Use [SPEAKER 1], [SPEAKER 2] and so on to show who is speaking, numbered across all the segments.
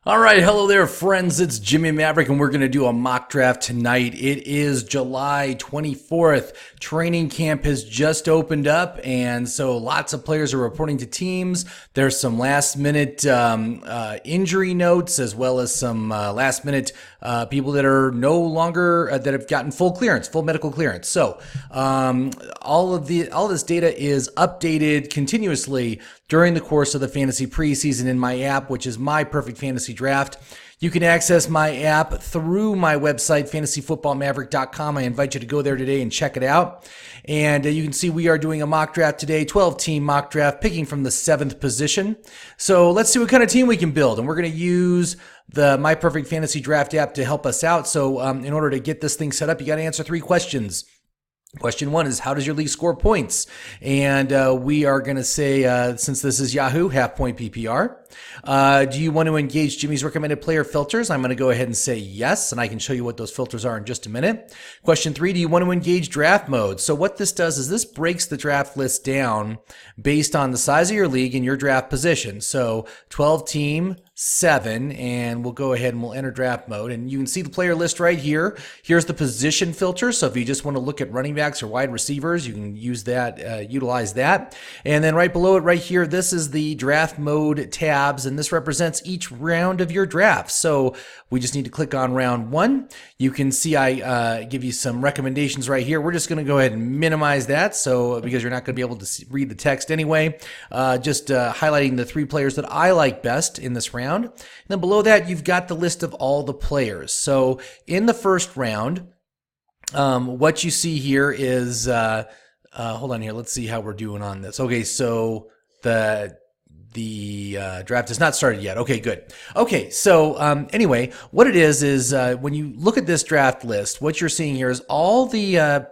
[SPEAKER 1] All right, hello there, friends. It's Jimmy Maverick, and we're going to do a mock draft tonight. It is July 24th. Training camp has just opened up, and so lots of players are reporting to teams. There's some last-minute injury notes, as well as some last-minute people that are no longer that have gotten full clearance, full medical clearance. So all this data is updated continuously during the course of the fantasy preseason in my app, which is My Perfect Fantasy Draft. You can access my app through my website, fantasyfootballmaverick.com. I invite you to go there today and check it out. And you can see we are doing a mock draft today, 12-team mock draft, picking from the 7th position. So let's see what kind of team we can build. And we're going to use the My Perfect Fantasy Draft app to help us out. So in order to get this thing set up, you got to answer 3 questions. Question 1 is, how does your league score points? And we are going to say, since this is Yahoo, half point PPR. Do you want to engage Jimmy's recommended player filters? I'm going to go ahead and say yes, and I can show you what those filters are in just a minute. Question 3, do you want to engage draft mode? So what this does is this breaks the draft list down based on the size of your league and your draft position. So 12 team, 7, and we'll go ahead and we'll enter draft mode, and you can see the player list right here. Here's the position filter. So if you just want to look at running backs or wide receivers, you can use that, utilize that. And then right below it right here, this is the draft mode tabs, and this represents each round of your draft. So we just need to click on round 1. You can see I give you some recommendations right here. We're just going to go ahead and minimize that, so because you're not going to be able to read the text anyway. Just highlighting the 3 players that I like best in this round. And then below that, you've got the list of all the players. So in the first round, what you see here is, hold on here. Let's see how we're doing on this. Okay, so the draft has not started yet. Okay, good. Okay, so anyway, what it is when you look at this draft list, what you're seeing here is all the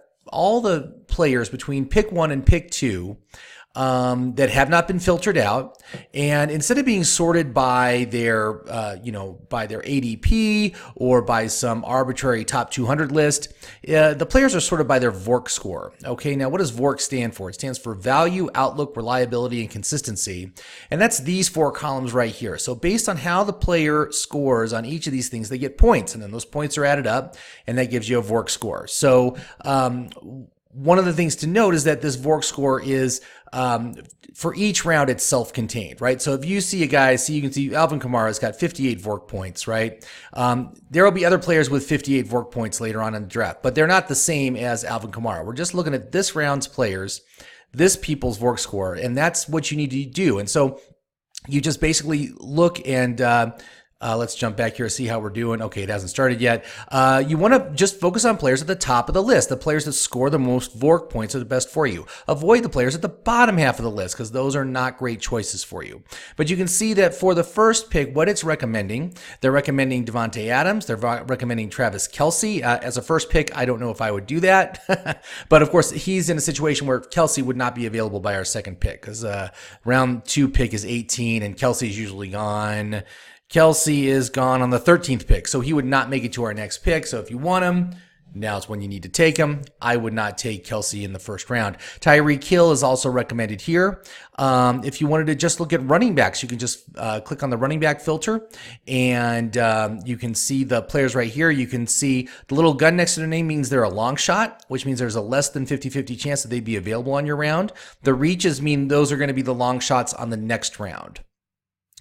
[SPEAKER 1] players between pick 1 and pick 2 that have not been filtered out, and instead of being sorted by their by their ADP or by some arbitrary top 200 list, the players are sorted by their VORC score. Okay, now what does VORC stand for? It stands for value, outlook, reliability, and consistency, and that's these 4 columns right here. So based on how the player scores on each of these things, they get points, and then those points are added up, and that gives you a VORC score. So one of the things to note is that this VORC score is for each round, it's self-contained, right? So if you see a guy, you can see Alvin Kamara's got 58 VORC points, right? There will be other players with 58 VORC points later on in the draft, but they're not the same as Alvin Kamara. We're just looking at this round's players, this people's VORC score, and that's what you need to do. And so you just basically look and let's jump back here and see how we're doing. Okay, it hasn't started yet. You want to just focus on players at the top of the list. The players that score the most VORC points are the best for you. Avoid the players at the bottom half of the list because those are not great choices for you. But you can see that for the first pick, what it's recommending, they're recommending Devontae Adams. They're recommending Travis Kelce. As a first pick, I don't know if I would do that. But of course, he's in a situation where Kelce would not be available by our second pick because round 2 pick is 18 and Kelce is usually gone. Kelce is gone on the 13th pick, so he would not make it to our next pick. So if you want him, now's when you need to take him. I would not take Kelce in the first round. Tyreek Hill is also recommended here. If you wanted to just look at running backs, you can just click on the running back filter, and you can see the players right here. You can see the little gun next to their name means they're a long shot, which means there's a less than 50-50 chance that they'd be available on your round. The reaches mean those are going to be the long shots on the next round.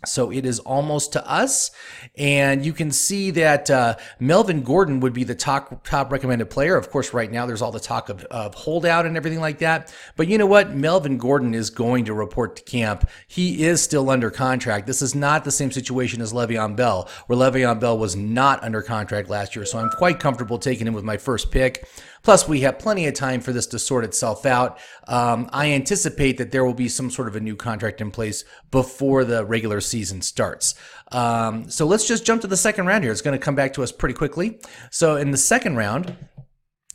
[SPEAKER 1] So it is almost to us, and you can see that Melvin Gordon would be the top recommended player. Of course, right now there's all the talk of holdout and everything like that. But you know what? Melvin Gordon is going to report to camp. He is still under contract. This is not the same situation as Le'Veon Bell, where Le'Veon Bell was not under contract last year. So I'm quite comfortable taking him with my first pick. Plus, we have plenty of time for this to sort itself out. I anticipate that there will be some sort of a new contract in place before the regular season starts. So let's just jump to the second round here. It's going to come back to us pretty quickly. So in the second round,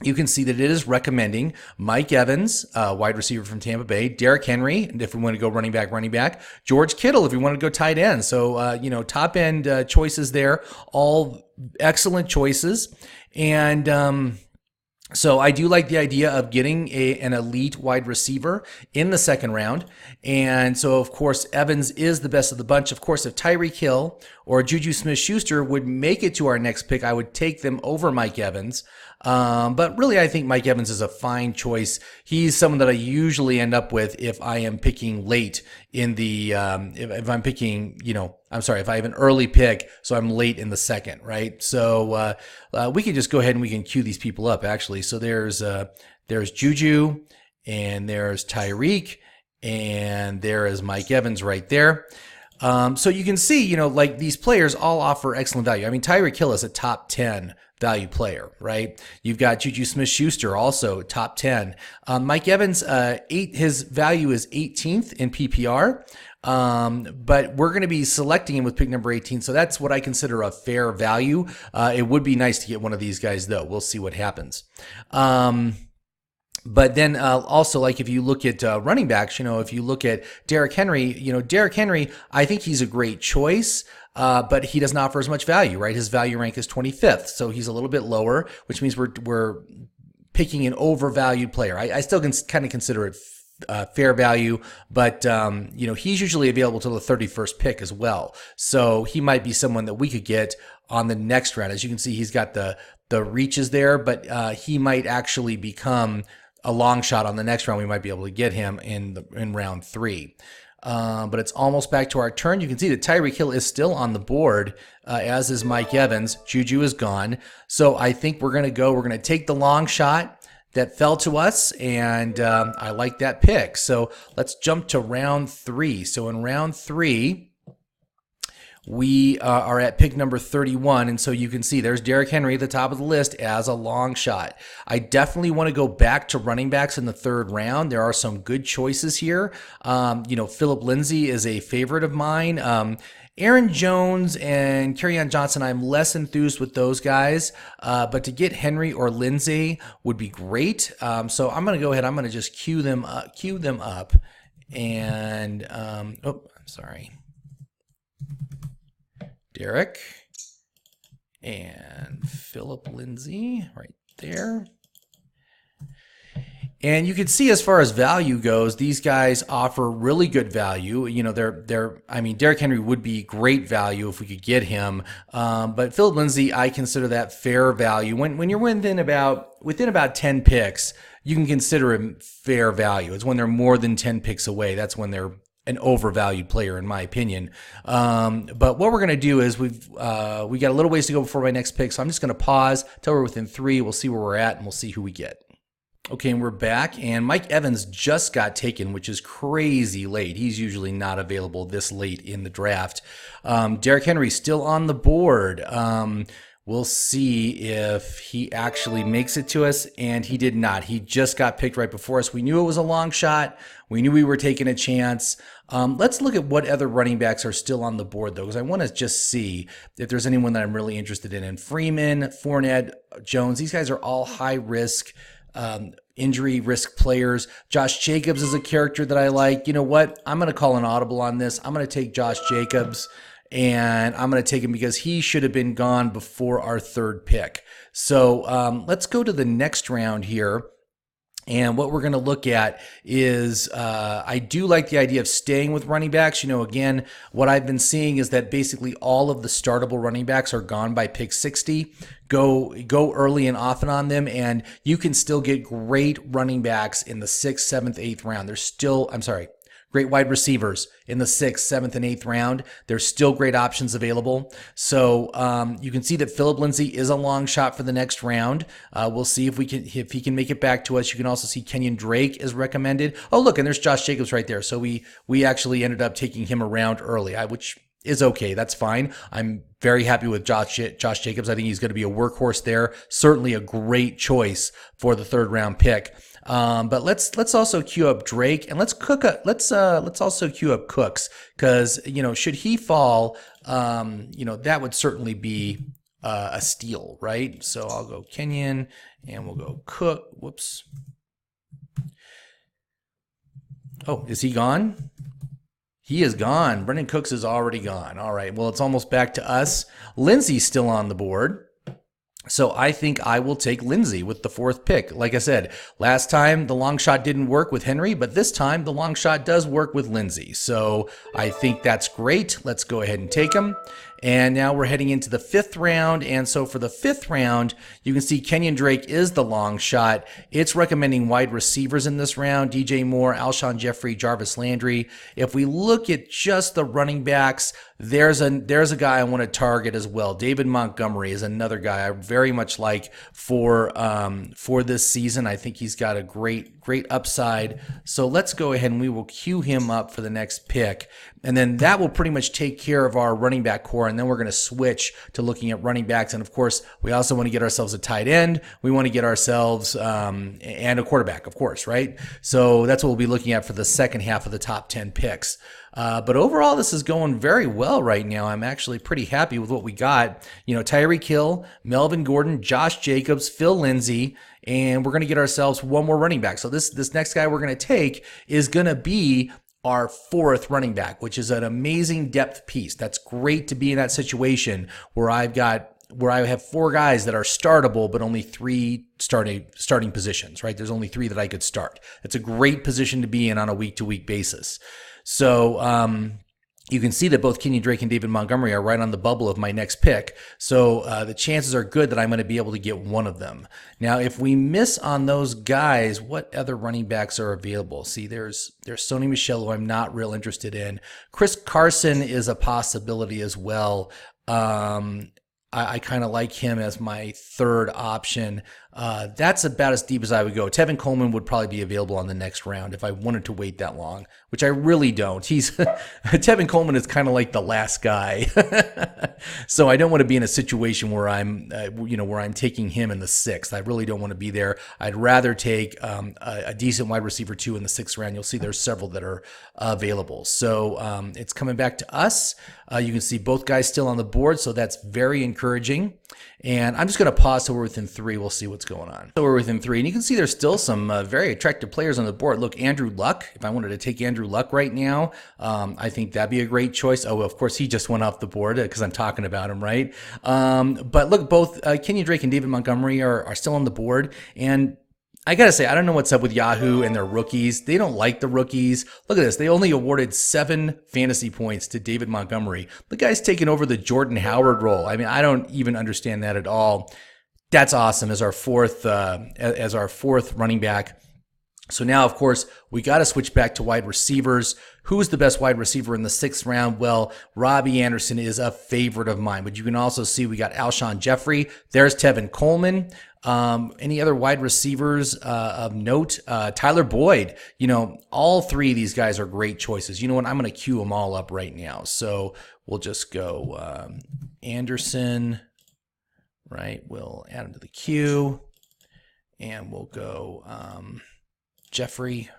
[SPEAKER 1] you can see that it is recommending Mike Evans, wide receiver from Tampa Bay, Derrick Henry, if we want to go running back, George Kittle, if we want to go tight end. So, top end choices there, all excellent choices. And, so I do like the idea of getting an elite wide receiver in the second round. And so, of course, Evans is the best of the bunch. Of course, if Tyreek Hill or Juju Smith-Schuster would make it to our next pick, I would take them over Mike Evans. But really, I think Mike Evans is a fine choice. He's someone that I usually end up with if I am picking late in the, if I'm picking, if I have an early pick, so I'm late in the second, right? So we can just go ahead and we can cue these people up, actually. So there's Juju, and there's Tyreek, and there is Mike Evans right there. So you can see, like these players all offer excellent value. I mean, Tyreek Hill is a top 10 value player, right? You've got Juju Smith-Schuster, also top 10. Mike Evans, his value is 18th in PPR. But we're going to be selecting him with pick number 18. So that's what I consider a fair value. It would be nice to get one of these guys, though. We'll see what happens. But then also, like if you look at running backs, if you look at Derrick Henry, Derrick Henry, I think he's a great choice, but he doesn't offer as much value, right? His value rank is 25th, so he's a little bit lower, which means we're picking an overvalued player. I still can kind of consider it fair value, but he's usually available till the 31st pick as well. So he might be someone that we could get on the next round. As you can see, he's got the reaches there, but he might actually become a long shot on the next round. We might be able to get him in round 3. But it's almost back to our turn. You can see that Tyreek Hill is still on the board, as is Mike Evans. Juju is gone. So I think we're going to take the long shot that fell to us, and I like that pick. So let's jump to round 3. So in round 3, we are at pick number 31, and so you can see there's Derrick Henry at the top of the list as a long shot. I definitely want to go back to running backs in the 3rd round. There are some good choices here. Phillip Lindsay is a favorite of mine. Aaron Jones and Kerryon Johnson, I'm less enthused with those guys, but to get Henry or Lindsay would be great. So I'm going to go ahead. I'm going to just queue them up, and Derrick and Phillip Lindsay right there. And you can see as far as value goes, these guys offer really good value. Derrick Henry would be great value if we could get him. But Phillip Lindsay, I consider that fair value. When you're within about 10 picks, you can consider him fair value. It's when they're more than 10 picks away. That's when they're an overvalued player, in my opinion. But what we're going to do is we got a little ways to go before my next pick. So I'm just going to pause till we're within 3. We'll see where we're at, and we'll see who we get. Okay, and we're back, and Mike Evans just got taken, which is crazy late. He's usually not available this late in the draft. Derrick Henry still on the board. We'll see if he actually makes it to us, and he did not. He just got picked right before us. We knew it was a long shot. We knew we were taking a chance. Let's look at what other running backs are still on the board, though, because I want to just see if there's anyone that I'm really interested in. And Freeman, Fournette, Jones, these guys are all high-risk injury risk players. Josh Jacobs is a character that I like. You know what? I'm going to call an audible on this. I'm going to take Josh Jacobs, and I'm going to take him because he should have been gone before our 3rd pick. So let's go to the next round here. And what we're going to look at is I do like the idea of staying with running backs. Again, what I've been seeing is that basically all of the startable running backs are gone by pick 60. Go early and often on them, and you can still get great running backs in the 6th, 7th, 8th round. Great wide receivers in the 6th, 7th, and 8th round. There's still great options available. So you can see that Phillip Lindsay is a long shot for the next round. We'll see if he can make it back to us. You can also see Kenyon Drake is recommended. Oh, look, and there's Josh Jacobs right there. So we actually ended up taking him around early, which is okay. That's fine. I'm very happy with Josh Jacobs. I think he's going to be a workhorse there. Certainly a great choice for the 3rd round pick. But let's also queue up Drake, and let's also queue up Cooks, because should he fall, that would certainly be a steal, right? So I'll go Kenyon, and we'll go Cook. Whoops. Oh, is he gone? He is gone. Brendan Cooks is already gone. All right. Well, it's almost back to us. Lindsay's still on the board. So I think I will take Lindsay with the 4th pick. Like I said, last time the long shot didn't work with Henry, but this time the long shot does work with Lindsay. So I think that's great. Let's go ahead and take him. And now we're heading into the 5th round. And so for the 5th round, you can see Kenyon Drake is the long shot. It's recommending wide receivers in this round: DJ Moore, Alshon Jeffrey, Jarvis Landry. If we look at just the running backs, there's a guy I want to target as well. David Montgomery is another guy I very much like for this season. I think he's got a great upside. So let's go ahead and we will queue him up for the next pick. And then that will pretty much take care of our running back core. And then we're going to switch to looking at running backs. And of course, we also want to get ourselves a tight end. We want to get ourselves and a quarterback, of course, right? So that's what we'll be looking at for the second half of the top 10 picks. But overall, this is going very well right now. I'm actually pretty happy with what we got. Tyreek Hill, Melvin Gordon, Josh Jacobs, Phil Lindsay, and we're going to get ourselves one more running back. So this next guy we're going to take is going to be our 4th running back, which is an amazing depth piece. That's great to be in that situation where I have 4 guys that are startable, but only 3 starting positions, right? There's only 3 that I could start. It's a great position to be in on a week-to-week basis. So you can see that both Kenyon Drake and David Montgomery are right on the bubble of my next pick. So the chances are good that I'm going to be able to get one of them. Now, if we miss on those guys, what other running backs are available? See, there's Sony Michel, who I'm not real interested in. Chris Carson is a possibility as well. I kind of like him as my 3rd option. That's about as deep as I would go. Tevin Coleman would probably be available on the next round if I wanted to wait that long, which I really don't. Tevin Coleman is kind of like the last guy. So I don't want to be in a situation where I'm taking him in the 6th. I really don't want to be there. I'd rather take a decent wide receiver 2 in the 6th round. You'll see there's several that are available. So it's coming back to us. You can see both guys still on the board, so that's very encouraging. And I'm just going to pause so we're within 3. We'll see what's going on. So we're within 3, and you can see there's still some very attractive players on the board. Look, Andrew Luck. If I wanted to take Andrew Luck right now, I think that'd be a great choice. Oh, of course, he just went off the board because I'm talking about him, right? But look, both Kenyon Drake and David Montgomery are still on the board, and I got to say, I don't know what's up with Yahoo and their rookies. They don't like the rookies. Look at this. They only awarded 7 fantasy points to David Montgomery. The guy's taking over the Jordan Howard role. I mean, I don't even understand that at all. That's awesome as our 4th running back. So now, of course, we got to switch back to wide receivers. Who's the best wide receiver in the 6th round? Well, Robby Anderson is a favorite of mine, but you can also see we got Alshon Jeffrey. There's Tevin Coleman. Any other wide receivers of note? Tyler Boyd. All 3 of these guys are great choices. You know what? I'm going to queue them all up right now. So we'll just go Anderson, right? We'll add him to the queue, and we'll go Jeffrey.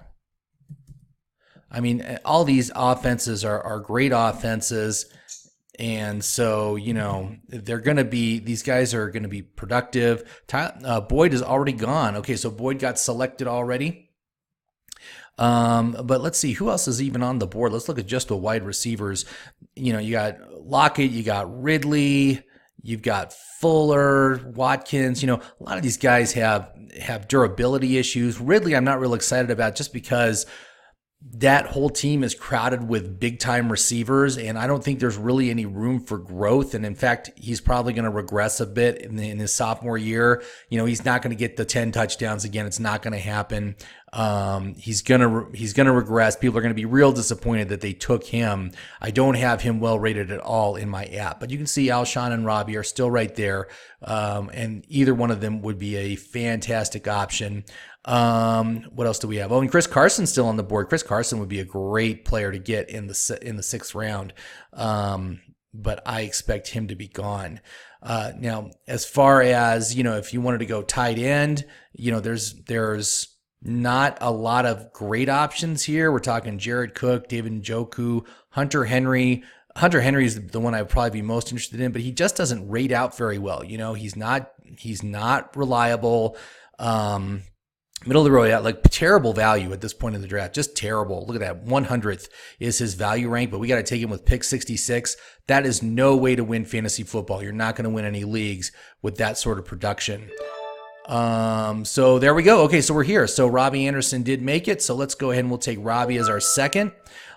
[SPEAKER 1] I mean, all these offenses are great offenses. And so, these guys are going to be productive. Boyd is already gone. Okay, so Boyd got selected already. But let's see, who else is even on the board? Let's look at just the wide receivers. You got Lockett, you got Ridley, you've got Fuller, Watkins. A lot of these guys have durability issues. Ridley, I'm not real excited about just because that whole team is crowded with big-time receivers, and I don't think there's really any room for growth. And in fact, he's probably going to regress a bit in his sophomore year. He's not going to get the 10 touchdowns again. It's not going to happen. He's going to regress. People are going to be real disappointed that they took him. I don't have him well rated at all in my app, but you can see Alshon and Robby are still right there. And either one of them would be a fantastic option. What else do we have? Oh, and Chris Carson's still on the board. Chris Carson would be a great player to get in the 6th round. But I expect him to be gone. Now, as far as, if you wanted to go tight end, there's not a lot of great options here. We're talking Jared Cook, David Njoku, Hunter Henry. Hunter Henry is the one I would probably be most interested in, but he just doesn't rate out very well. He's not reliable. Middle of the road, like terrible value at this point in the draft. Just terrible. Look at that. 100th is his value rank, but we got to take him with pick 66. That is no way to win fantasy football. You're not going to win any leagues with that sort of production. So there we go. Okay, so we're here. So Robby Anderson did make it. So let's go ahead and we'll take Robby as our second.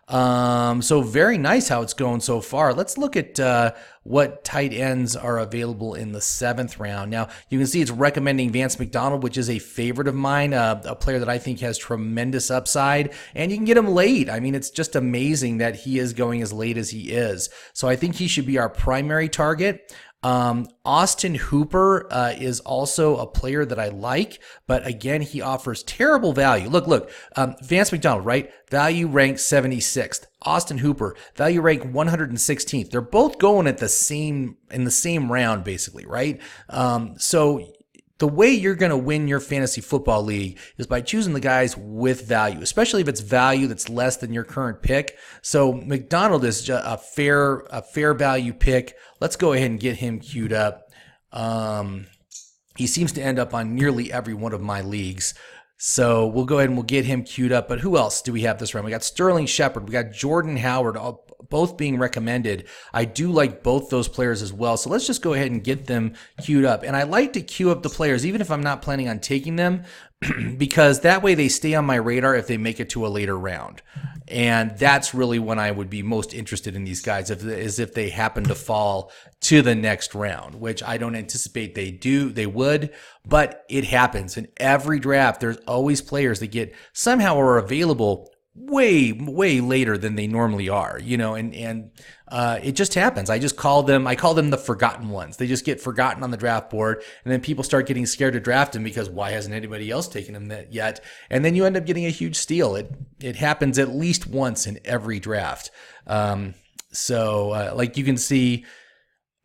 [SPEAKER 1] So very nice how it's going so far. Let's look at what tight ends are available in the 7th round. Now, you can see it's recommending Vance McDonald, which is a favorite of mine, a player that I think has tremendous upside, and you can get him late. I mean, it's just amazing that he is going as late as he is. So I think he should be our primary target. Austin Hooper is also a player that I like, but again, he offers terrible value. Look, Vance McDonald, right? Value ranked 76th. Austin Hooper, value ranked 116th. They're both going in the same round, basically, right? So the way you're going to win your fantasy football league is by choosing the guys with value, especially if it's value that's less than your current pick. So McDonald is just a fair value pick. Let's go ahead and get him queued up. He seems to end up on nearly every one of my leagues. So we'll go ahead and we'll get him queued up. But who else do we have this round? We got Sterling Shepard. We got Jordan Howard, both being recommended. I do like both those players as well. So let's just go ahead and get them queued up. And I like to queue up the players, even if I'm not planning on taking them, because that way they stay on my radar if they make it to a later round. And that's really when I would be most interested in these guys, if they happen to fall to the next round, which I don't anticipate they would, but it happens. In every draft, there's always players that somehow are available way later than they normally are, and it just happens. I call them the forgotten ones. They just get forgotten on the draft board, and then people start getting scared to draft them because why hasn't anybody else taken them yet? And then you end up getting a huge steal. It happens at least once in every draft. So like you can see,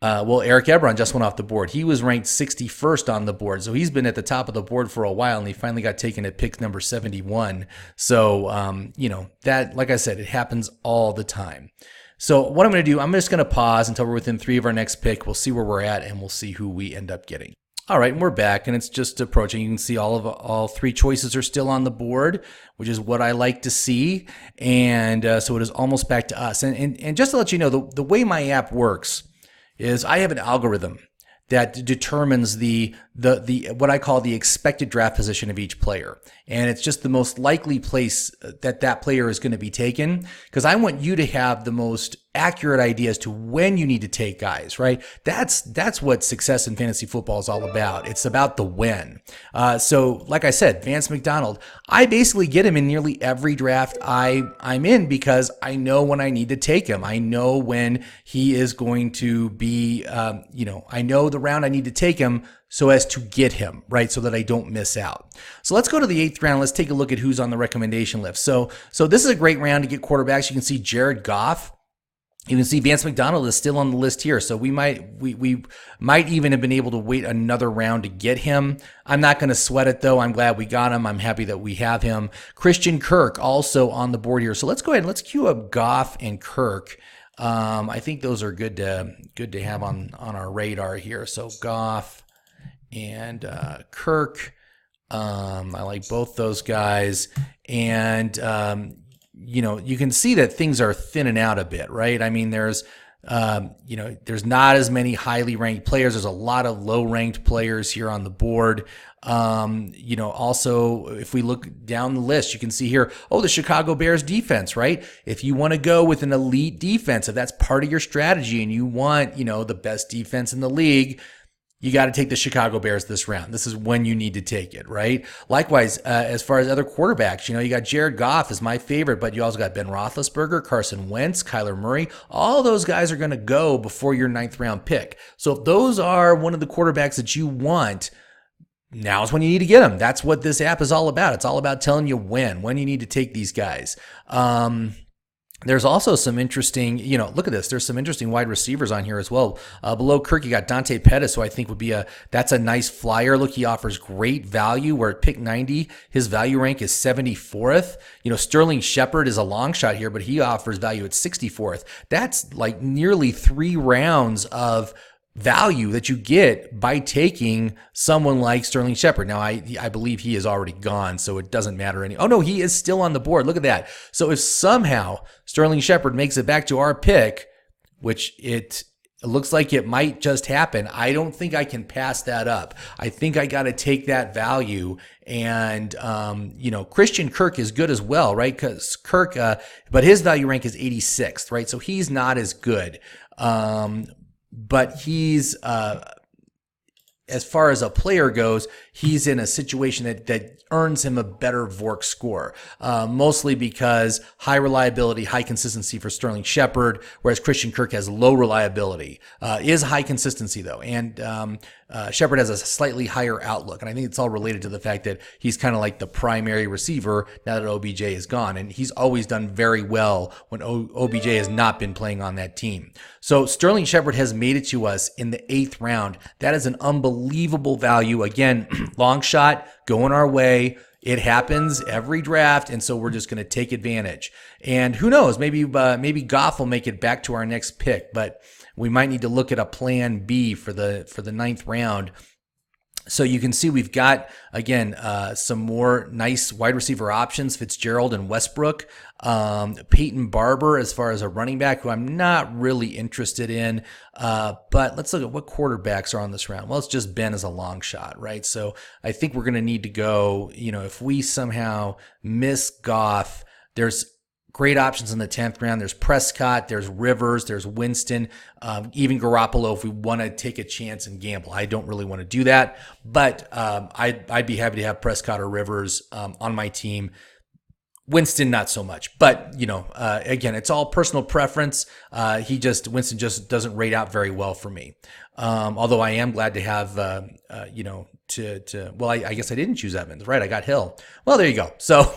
[SPEAKER 1] Eric Ebron just went off the board. He was ranked 61st on the board. So he's been at the top of the board for a while, and he finally got taken at pick number 71. So, that, like I said, it happens all the time. So what I'm going to do, I'm just going to pause until we're within 3 of our next pick. We'll see where we're at, and we'll see who we end up getting. All right, and we're back, and it's just approaching. You can see all 3 choices are still on the board, which is what I like to see. And so it is almost back to us. And just to let you know, the way my app works is I have an algorithm that determines the what I call the expected draft position of each player. And it's just the most likely place that player is going to be taken, because I want you to have the most accurate idea as to when you need to take guys, right? That's what success in fantasy football is all about. It's about the when. So like I said, Vance McDonald, I basically get him in nearly every draft I'm in, because I know when I need to take him. I know when he is going to be, I know the round I need to take him so as to get him, right? So that I don't miss out. So let's go to the 8th round. Let's take a look at who's on the recommendation list. So this is a great round to get quarterbacks. You can see Jared Goff. You can see Vance McDonald is still on the list here. So we might even have been able to wait another round to get him. I'm not going to sweat it though. I'm glad we got him. I'm happy that we have him. Christian Kirk also on the board here. So let's go ahead and let's queue up Goff and Kirk. I think those are good to have on our radar here. So Goff and Kirk. I like both those guys. And you can see that things are thinning out a bit, right? I mean, there's not as many highly ranked players. There's a lot of low ranked players here on the board. Also, if we look down the list, you can see here, the Chicago Bears defense, right? If you want to go with an elite defense, if that's part of your strategy and you want, the best defense in the league, you got to take the Chicago Bears this round. This is when you need to take it, right? Likewise, as far as other quarterbacks, you got Jared Goff is my favorite, but you also got Ben Roethlisberger, Carson Wentz, Kyler Murray. All those guys are going to go before your 9th round pick. So if those are one of the quarterbacks that you want, now's when you need to get them. That's what this app is all about. It's all about telling you when you need to take these guys. There's also some interesting, look at this. There's some interesting wide receivers on here as well. Below Kirk, you got Dante Pettis, who I think that's a nice flyer. Look, he offers great value. Where at pick 90, his value rank is 74th. Sterling Shepard is a long shot here, but he offers value at 64th. That's like nearly 3 rounds of value that you get by taking someone like Sterling Shepard. Now, I believe he is already gone, so it doesn't matter any. Oh no, he is still on the board. Look at that. So if somehow Sterling Shepard makes it back to our pick, which it It looks like it might just happen. I don't think I can pass that up. I think I got to take that value. And, Christian Kirk is good as well, right? Because Kirk, but his value rank is 86th, right? So he's not as good. But he's, as far as a player goes, he's in a situation that earns him a better VORC score, mostly because high reliability, high consistency for Sterling Shepard, whereas Christian Kirk has low reliability, is high consistency though. And Shepard has a slightly higher outlook. And I think it's all related to the fact that he's kind of like the primary receiver now that OBJ is gone. And he's always done very well when OBJ has not been playing on that team. So Sterling Shepard has made it to us in the 8th round. That is an unbelievable value. Again, long shot going our way. It happens every draft, and so we're just going to take advantage. And who knows? Maybe Goff will make it back to our next pick, but we might need to look at a plan B for the 9th round. So you can see we've got, again, some more nice wide receiver options, Fitzgerald and Westbrook. Peyton Barber as far as a running back, who I'm not really interested in. But let's look at what quarterbacks are on this round. Well, it's just Ben as a long shot, right? So I think we're going to need to go, if we somehow miss Goff, there's great options in the 10th round. There's Prescott, there's Rivers, there's Winston, even Garoppolo if we want to take a chance and gamble. I don't really want to do that, but I'd be happy to have Prescott or Rivers on my team. Winston, not so much, but again, it's all personal preference. Winston just doesn't rate out very well for me. Although I am glad to have, I guess I didn't choose Evans, right? I got Hill. Well, there you go. So,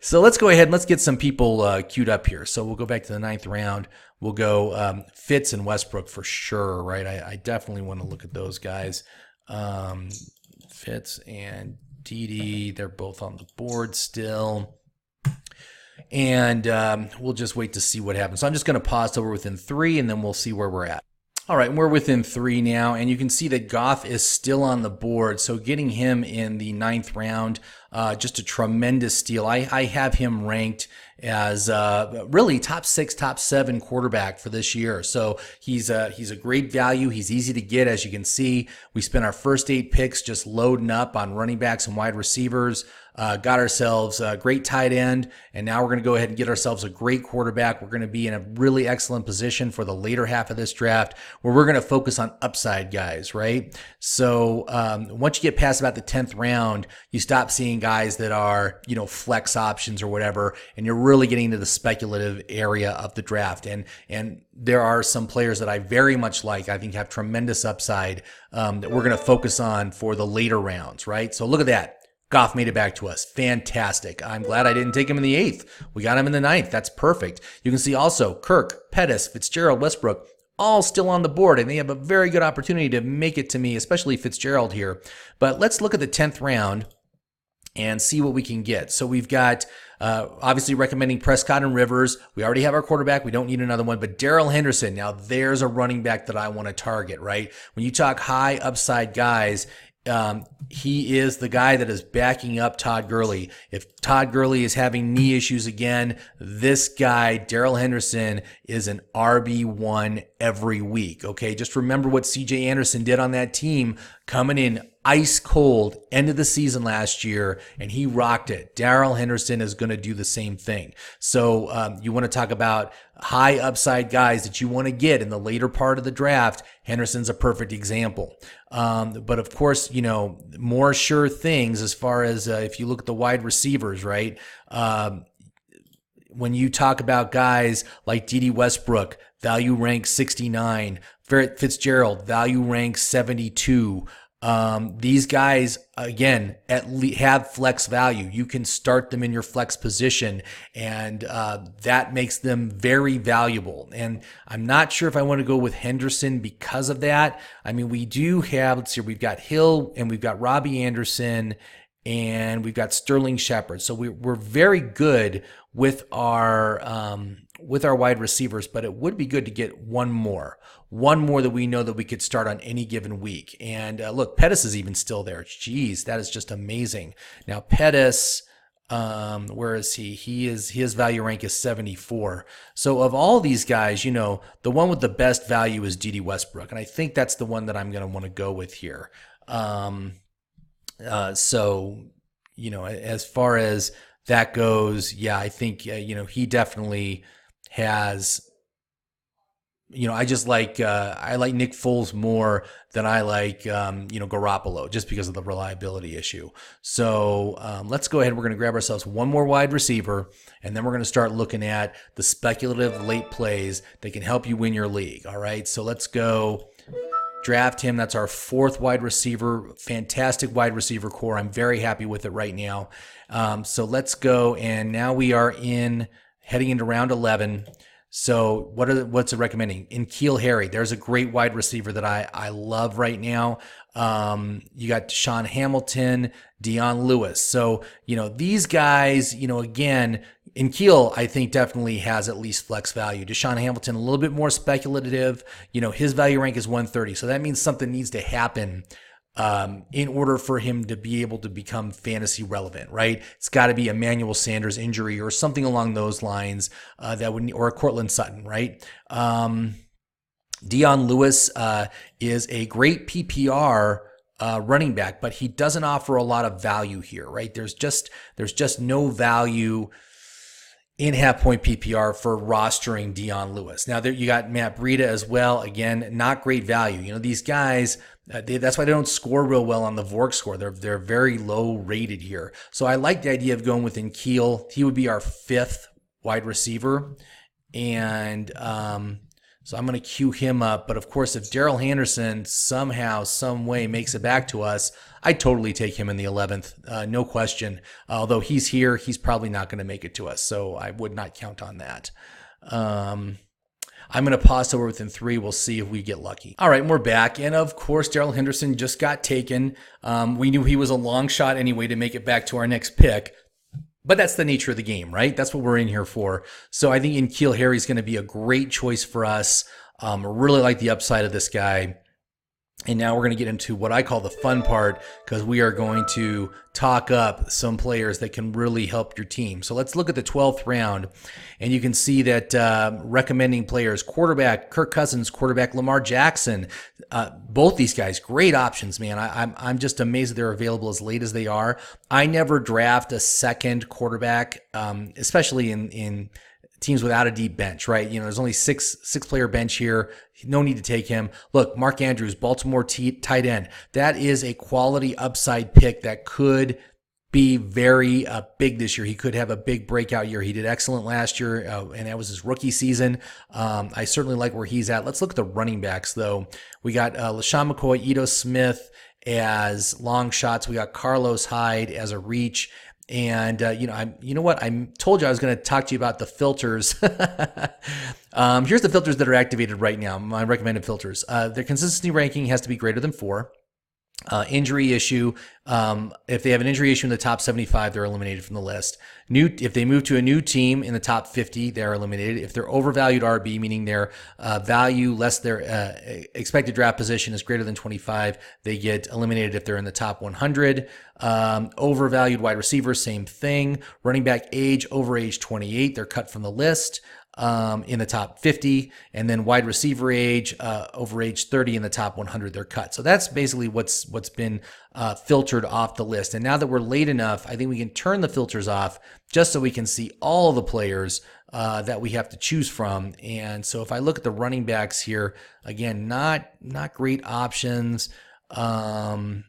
[SPEAKER 1] so let's go ahead and let's get some people queued up here. So we'll go back to the 9th round. We'll go Fitz and Westbrook for sure, right? I definitely want to look at those guys. Fitz and Dede, they're both on the board still. And we'll just wait to see what happens. So I'm just going to pause till we're within 3, and then we'll see where we're at. All right, we're within 3 now, and you can see that Goff is still on the board. So getting him in the 9th round, just a tremendous steal. I have him ranked as really top 6, top 7 quarterback for this year. So he's a great value. He's easy to get, as you can see. We spent our first 8 picks just loading up on running backs and wide receivers. Got ourselves a great tight end, and now we're going to go ahead and get ourselves a great quarterback. We're going to be in a really excellent position for the later half of this draft, where we're going to focus on upside guys, right? So once you get past about the 10th round, you stop seeing guys that are, flex options or whatever, and you're really getting into the speculative area of the draft. And there are some players that I very much like, I think have tremendous upside that we're going to focus on for the later rounds, right? So look at that. Goff made it back to us. Fantastic. I'm glad I didn't take him in the 8th. We got him in the 9th. That's perfect. You can see also Kirk, Pettis, Fitzgerald, Westbrook, all still on the board, and they have a very good opportunity to make it to me, especially Fitzgerald here. But let's look at the 10th round and see what we can get. So we've got obviously recommending Prescott and Rivers. We already have our quarterback. We don't need another one. But Darrell Henderson, now there's a running back that I want to target, right? When you talk high upside guys, he is the guy that is backing up Todd Gurley. If Todd Gurley is having knee issues again, this guy, Darrell Henderson, is an RB1 every week. Okay, just remember what CJ Anderson did on that team, coming in ice cold end of the season last year, and he rocked it. Darrell Henderson is going to do the same thing. So you want to talk about high upside guys that you want to get in the later part of the draft. Henderson's a perfect example. But of course, more sure things as far as if you look at the wide receivers, right? When you talk about guys like Dede Westbrook, value rank 69, Fitzgerald, value rank 72. These guys, again, have flex value. You can start them in your flex position, and that makes them very valuable. And I'm not sure if I want to go with Henderson because of that. I mean, we do have, let's see, we've got Hill and we've got Robby Anderson and we've got Sterling Shepard. So we're very good with our wide receivers, but it would be good to get one more that we know that we could start on any given week. And look, Pettis is even still there. Jeez, that is just amazing. Now Pettis, Where is he? His value rank is 74. So of all these guys, the one with the best value is Dede Westbrook, and I think that's the one that I'm going to want to go with here. As far as that goes, yeah, I think he definitely has. I like Nick Foles more than I like, Garoppolo, just because of the reliability issue. So let's go ahead. We're going to grab ourselves one more wide receiver, and then we're going to start looking at the speculative late plays that can help you win your league. All right, so let's go draft him. That's our fourth wide receiver. Fantastic wide receiver core. I'm very happy with it right now. So let's go, and now we are heading into round 11. So what's it recommending? N'Keal Harry, there's a great wide receiver that I love right now. You got Deshaun Hamilton, Dion Lewis. So, these guys, again, N'Keal, I think definitely has at least flex value. Deshaun Hamilton, a little bit more speculative. His value rank is 130. So that means something needs to happen in order for him to be able to become fantasy relevant, right? It's got to be Emmanuel Sanders injury or something along those lines, or a Cortland Sutton, right? Dion Lewis is a great PPR running back, but he doesn't offer a lot of value here, right? There's just no value in half-point PPR for rostering Dion Lewis. Now, there you got Matt Breida as well. Again, not great value. These guys, that's why they don't score real well on the Vork score. They're very low rated here. So I like the idea of going with N'Keal. He would be our fifth wide receiver. And so I'm going to queue him up. But, of course, if Darrell Henderson somehow, some way makes it back to us, I'd totally take him in the 11th. No question. Although he's here, he's probably not going to make it to us. So I would not count on that. I'm going to pause over within 3. We'll see if we get lucky. All right, and we're back. And, of course, Darrell Henderson just got taken. We knew he was a long shot anyway to make it back to our next pick. But that's the nature of the game, right? That's what we're in here for. So I think N'Keal Harry is going to be a great choice for us. Really like the upside of this guy. And now we're going to get into what I call the fun part, because we are going to talk up some players that can really help your team. So let's look at the 12th round, and you can see that recommending players: quarterback Kirk Cousins, quarterback Lamar Jackson. Both these guys, great options, man. I'm just amazed that they're available as late as they are. I never draft a second quarterback, especially in teams without a deep bench, right? There's only six player bench here. No need to take him. Look, Mark Andrews, Baltimore tight end. That is a quality upside pick that could be very big this year. He could have a big breakout year. He did excellent last year, and that was his rookie season. I certainly like where he's at. Let's look at the running backs, though. We got LaShawn McCoy, Ito Smith as long shots. We got Carlos Hyde as a reach. And, you know what? I told you I was going to talk to you about the filters. Here's the filters that are activated right now, my recommended filters. Their consistency ranking has to be greater than 4. Injury issue. If they have an injury issue in the top 75, they're eliminated from the list. If they move to a new team in the top 50, they're eliminated. If they're overvalued RB, meaning their value less their expected draft position is greater than 25, they get eliminated if they're in the top 100. Overvalued wide receiver, same thing. Running back age, over age 28, they're cut from the list. In the top 50, and then wide receiver age, over age 30 in the top 100, they're cut. So that's basically what's been filtered off the list. And now that we're late enough, I think we can turn the filters off just so we can see all the players that we have to choose from. And so if I look at the running backs here, again, not great options. Oh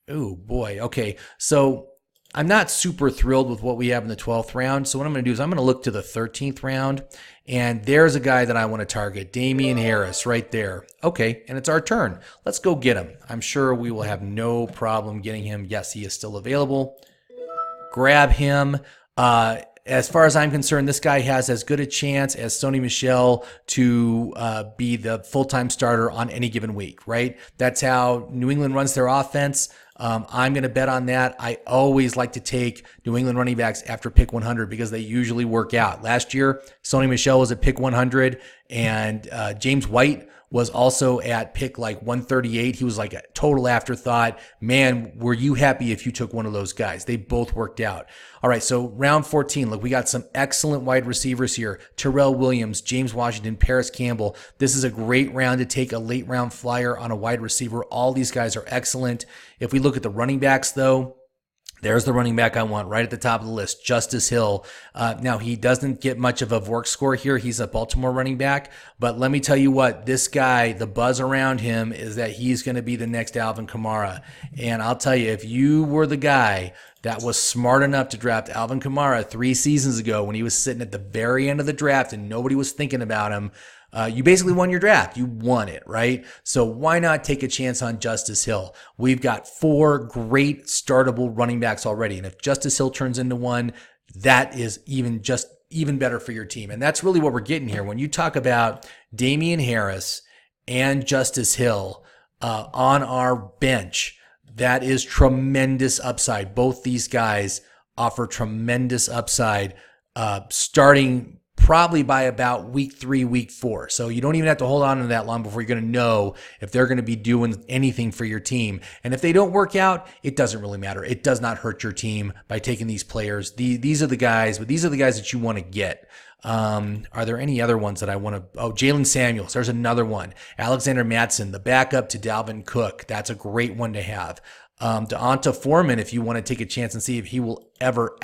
[SPEAKER 1] boy. Okay. So I'm not super thrilled with what we have in the 12th round. So what I'm going to do is I'm going to look to the 13th round, and there's a guy that I want to target, Damian Harris, right there. Okay, and it's our turn. Let's go get him. I'm sure we will have no problem getting him. Yes, he is still available. Grab him. As far as I'm concerned, this guy has as good a chance as Sony Michel to be the full-time starter on any given week, right? That's how New England runs their offense. I'm going to bet on that. I always like to take New England running backs after pick 100 because they usually work out. Last year, Sony Michel was at pick 100, and James White was also at pick like 138. He was like a total afterthought. Man, were you happy if you took one of those guys? They both worked out. All right, so round 14, look, we got some excellent wide receivers here. Terrell Williams, James Washington, Paris Campbell. This is a great round to take a late round flyer on a wide receiver. All these guys are excellent. If we look at the running backs, though, there's the running back I want right at the top of the list, Justice Hill. Now, he doesn't get much of a work score here. He's a Baltimore running back. But let me tell you what, this guy, the buzz around him is that he's going to be the next Alvin Kamara. And I'll tell you, if you were the guy that was smart enough to draft Alvin Kamara 3 seasons ago when he was sitting at the very end of the draft and nobody was thinking about him, you basically won your draft. You won it, right? So why not take a chance on Justice Hill? We've got 4 great startable running backs already. And if Justice Hill turns into one, that is even better for your team. And that's really what we're getting here. When you talk about Damian Harris and Justice Hill on our bench, that is tremendous upside. Both these guys offer tremendous upside starting probably by about week 3, week 4. So you don't even have to hold on to that long before you're going to know if they're going to be doing anything for your team. And if they don't work out, it doesn't really matter. It does not hurt your team by taking these players. These are the guys, but these are the guys that you want to get. Are there any other ones that I want to? Oh, Jalen Samuels. There's another one. Alexander Mattson, the backup to Dalvin Cook. That's a great one to have. Deonta Foreman, if you want to take a chance and see if he will ever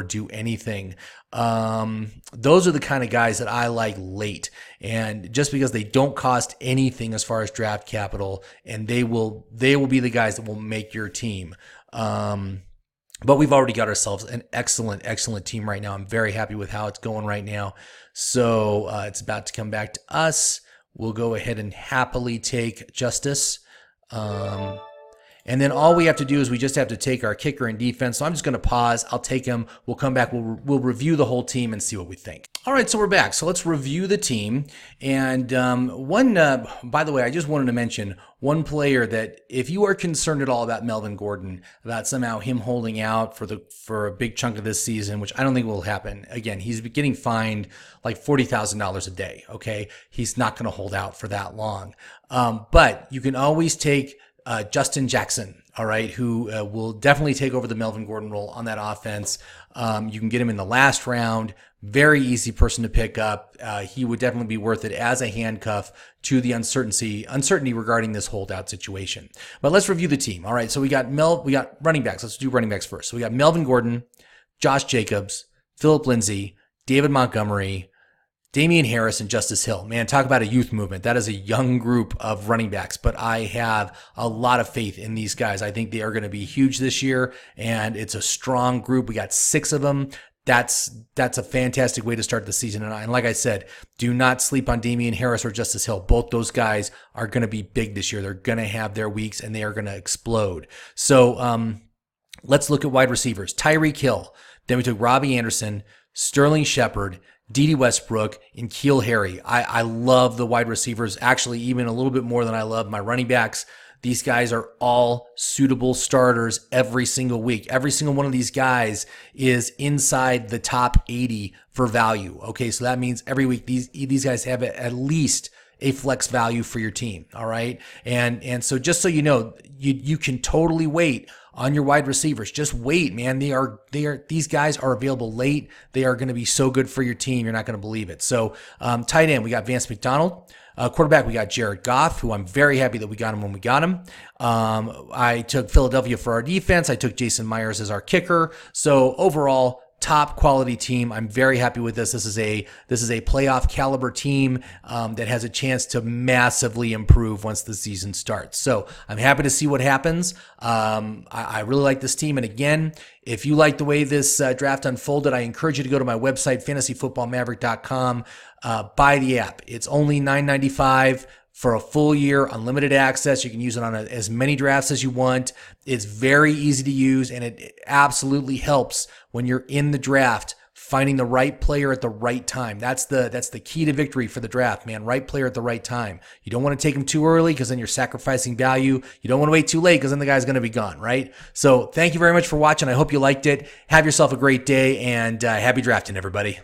[SPEAKER 1] do anything. Those are the kind of guys that I like late. And just because they don't cost anything as far as draft capital, and they will be the guys that will make your team. But we've already got ourselves an excellent team right now. I'm very happy with how it's going right now. So it's about to come back to us. We'll go ahead and happily take Justice. And then all we have to do is we just have to take our kicker and defense. So I'm just going to pause. I'll take him. We'll come back. We'll review the whole team and see what we think. All right, so we're back. So let's review the team. And by the way, I just wanted to mention one player that if you are concerned at all about Melvin Gordon, about somehow him holding out for a big chunk of this season, which I don't think will happen. Again, he's getting fined like $40,000 a day. Okay, he's not going to hold out for that long. But you can always take Justin Jackson, all right, who will definitely take over the Melvin Gordon role on that offense. You can get him in the last round. Very easy person to pick up. He would definitely be worth it as a handcuff to the uncertainty regarding this holdout situation. But let's review the team. All right, so we got running backs. Let's do running backs first. So we got Melvin Gordon, Josh Jacobs, Phillip Lindsay, David Montgomery, Damian Harris, and Justice Hill. Man, talk about a youth movement. That is a young group of running backs, but I have a lot of faith in these guys. I think they are going to be huge this year, and it's a strong group. We got 6 of them. That's a fantastic way to start the season. And like I said, do not sleep on Damian Harris or Justice Hill. Both those guys are going to be big this year. They're going to have their weeks, and they are going to explode. So let's look at wide receivers. Tyreek Hill. Then we took Robby Anderson, Sterling Shepard, Dede Westbrook, and Keel Harry. I love the wide receivers, actually even a little bit more than I love my running backs. These guys are all suitable starters every single week. Every single one of these guys is inside the top 80 for value. Okay, so that means every week these guys have at least a flex value for your team. All right, and so just so you know, you can totally wait on your wide receivers. Just wait, man. These guys are available late. They are going to be so good for your team. You're not going to believe it. So, tight end, we got Vance McDonald. Quarterback, we got Jared Goff, who I'm very happy that we got him when we got him. I took Philadelphia for our defense. I took Jason Myers as our kicker. So overall, top quality team. I'm very happy with this. This is a playoff caliber team that has a chance to massively improve once the season starts. So I'm happy to see what happens. I really like this team. And again, if you like the way this draft unfolded, I encourage you to go to my website, fantasyfootballmaverick.com. Buy the app. It's only $9.95 for a full year, unlimited access. You can use it on as many drafts as you want. It's very easy to use, and it absolutely helps when you're in the draft, finding the right player at the right time. That's the key to victory for the draft, man. Right player at the right time. You don't want to take him too early because then you're sacrificing value. You don't want to wait too late because then the guy's going to be gone, right? So thank you very much for watching. I hope you liked it. Have yourself a great day, and happy drafting, everybody.